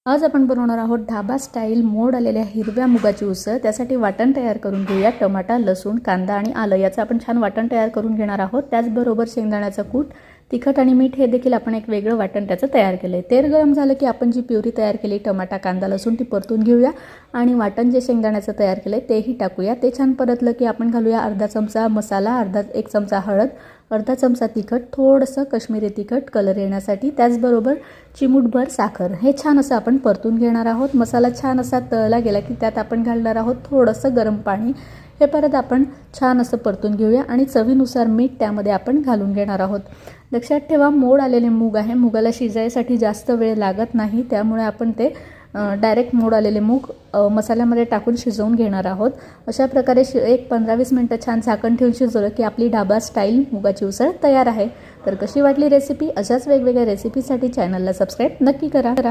आज आपण बनवणार आहोत ढाबा स्टाईल मोड आलेल्या हिरव्या मुगाची उसळ। त्यासाठी वाटण तयार करून घेऊया। टमाटा, लसूण, कांदा आणि आलं याचं आपण छान वाटण तयार करून घेणार आहोत। त्याचबरोबर शेंगदाण्याचं कूट, तिखट आणि मीठ हे देखील आपण एक वेगळं वाटण त्याचं तयार केलंय। तेल गरम झालं की आपण जी प्युरी तयार केली टमाटा, कांदा, लसूण ती परतून घेऊया आणि वाटण जे शेंगदाण्याचं तयार केलंय तेही टाकूया। ते छान परतलं की आपण घालूया अर्धा चमचा मसाला, एक चमचा हळद, अर्धा चमचा तिखट, थोडंसं काश्मीरी तिखट कलर येण्यासाठी, त्याचबरोबर चिमूटभर साखर। हे छान असं आपण परतून घेणार आहोत। मसाला छान असा तळला गेला की त्यात आपण घालणार आहोत थोडंसं गरम पाणी। हे परत आपण छान असं परतून घेऊया आणि चवीनुसार मीठ त्यामध्ये आपण घालून घेणार आहोत। लक्षात ठेवा, मोड आलेले मूग आहे, मुगाला शिजायसाठी जास्त वेळ लागत नाही, त्यामुळे आपण ते डायरेक्ट मोड आलेले मूग मसाल्यामध्ये टाकून शिजवून घेणार आहोत। अशा प्रकारे एक 15-20 मिनिटं छान झाकण ठेवून शिजवलं की आपली ढाबा स्टाईल मुगाची उसळ तयार आहे। तर कशी वाटली रेसिपी? अशाच वेगवेगळ्या रेसिपीसाठी चॅनलला सबस्क्राईब नक्की करा।